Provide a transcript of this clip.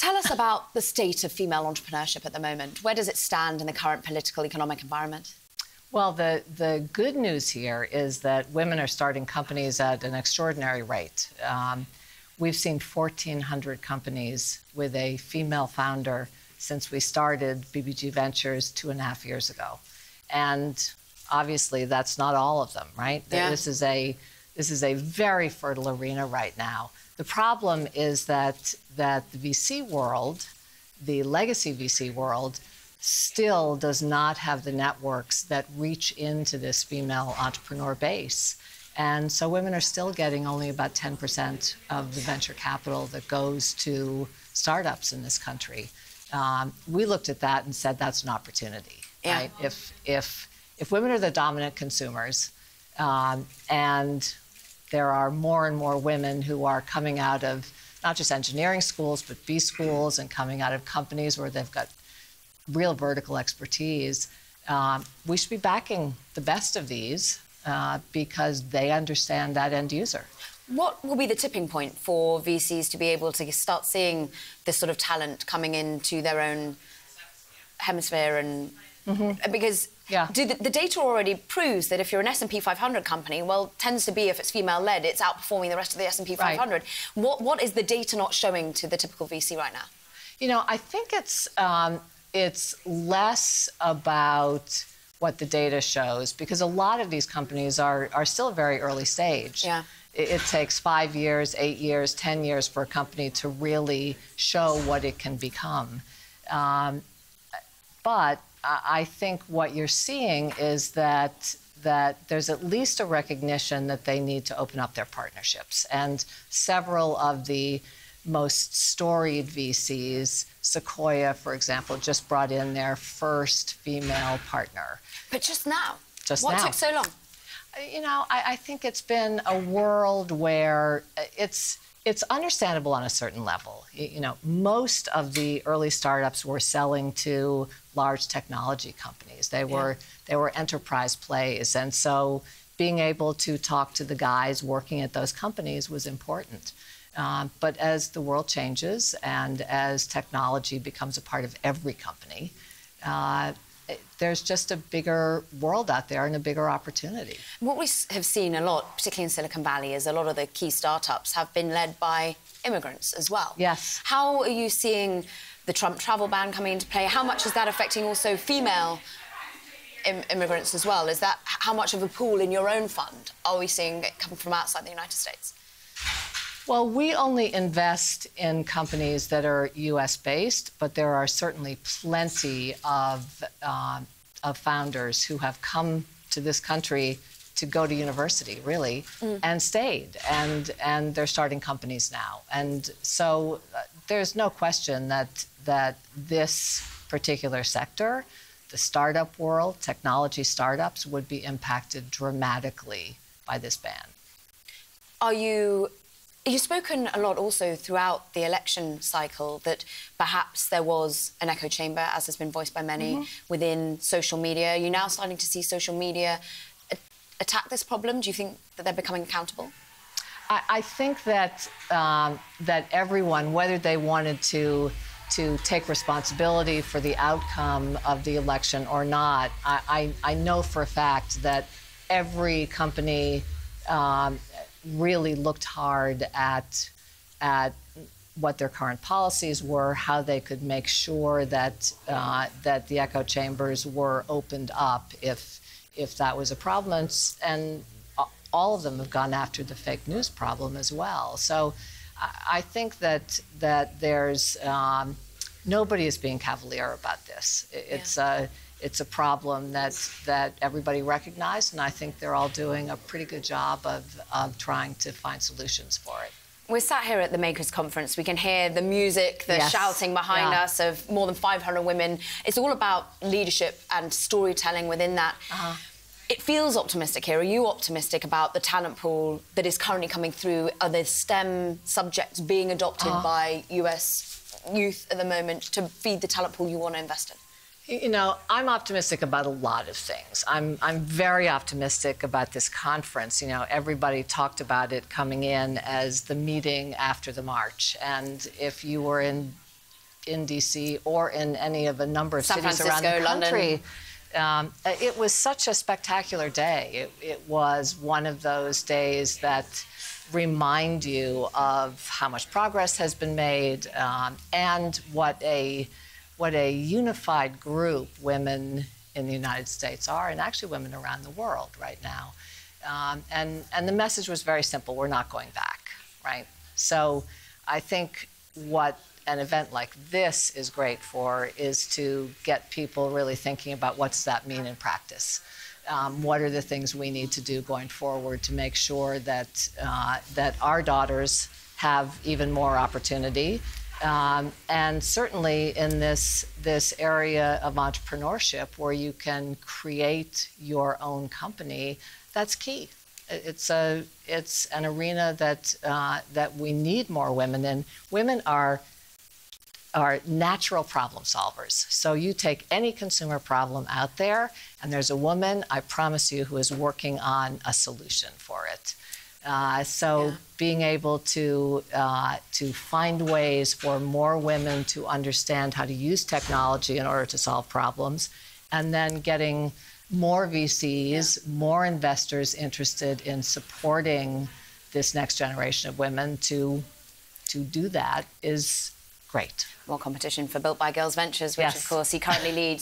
Tell us about the state of female entrepreneurship at the moment. Where does it stand in the current political, economic environment? Well, the good news here is that women are starting companies at an extraordinary rate. We've seen 1,400 companies with a female founder since we started BBG Ventures 2.5 years ago. And obviously, that's not all of them, right? Yeah. This is a very fertile arena right now. The problem is that the VC world, the legacy VC world, still does not have the networks that reach into this female entrepreneur base. And so women are still getting only about 10% of the venture capital that goes to startups in this country. We looked at that and said that's an opportunity. Yeah. Right? If women are the dominant consumers, and there are more and more women who are coming out of not just engineering schools, but B schools and coming out of companies where they've got real vertical expertise, we should be backing the best of these because they understand that end user. What will be the tipping point for VCs to be able to start seeing this sort of talent coming into their own hemisphere? And because the data already proves that if you're an S&P 500 company, well, tends to be if it's female-led, it's outperforming the rest of the S&P 500. Right. What is the data not showing to the typical VC right now? You know, I think it's less about what the data shows, because a lot of these companies are still very early stage. Yeah. It takes 5 years, 8 years, 10 years for a company to really show what it can become. But I think what you're seeing is that there's at least a recognition that they need to open up their partnerships. And several of the most storied VCs, Sequoia, for example, just brought in their first female partner. But just now? Just now. What took so long? You know, I think it's been a world where it's understandable on a certain level. You know, most of the early startups were selling to large technology companies. They were enterprise plays, and so being able to talk to the guys working at those companies was important. But as the world changes and as technology becomes a part of every company, there's just a bigger world out there and a bigger opportunity. What we have seen a lot, particularly in Silicon Valley, is a lot of the key startups have been led by immigrants as well. Yes. How are you seeing the Trump travel ban coming into play? How much is that affecting also female immigrants as well? Is that how much of a pool in your own fund are we seeing come from outside the United States? Well, we only invest in companies that are U.S.-based, but there are certainly plenty of founders who have come to this country to go to university, really, and stayed, and they're starting companies now. And so there's no question that this particular sector, the startup world, technology startups, would be impacted dramatically by this ban. You've spoken a lot also throughout the election cycle that perhaps there was an echo chamber, as has been voiced by many, within social media. Are you now starting to see social media attack this problem? Do you think that they're becoming accountable? I think that that everyone, whether they wanted to take responsibility for the outcome of the election or not, I know for a fact that every company really looked hard at what their current policies were, how they could make sure that the echo chambers were opened up if that was a problem, and all of them have gone after the fake news problem as well. So I think that there's nobody is being cavalier about this. It's a problem that everybody recognized, and I think they're all doing a pretty good job of trying to find solutions for it. We're sat here at the Makers Conference. We can hear the music, the shouting behind us of more than 500 women. It's all about leadership and storytelling within that. It feels optimistic here. Are you optimistic about the talent pool that is currently coming through? Are the STEM subjects being adopted by US youth at the moment to feed the talent pool you want to invest in? You know, I'm optimistic about a lot of things. I'm very optimistic about this conference. You know, everybody talked about it coming in as the meeting after the march. And if you were in in D.C. or in any of a number of San cities Francisco, around the country. London. It was such a spectacular day. It was one of those days that remind you of how much progress has been made, and what a unified group women in the United States are, and actually women around the world right now. And the message was very simple: we're not going back, right? So I think what an event like this is great for is to get people really thinking about what's that mean in practice. What are the things we need to do going forward to make sure that that our daughters have even more opportunity, and certainly in this area of entrepreneurship where you can create your own company, that's key. It's an arena that we need more women in. Women are natural problem solvers. So you take any consumer problem out there, and there's a woman, I promise you, who is working on a solution for it. Being able to find ways for more women to understand how to use technology in order to solve problems, and then getting more VCs, more investors interested in supporting this next generation of women to do that is great. More competition for Built by Girls Ventures, which of course he currently leads.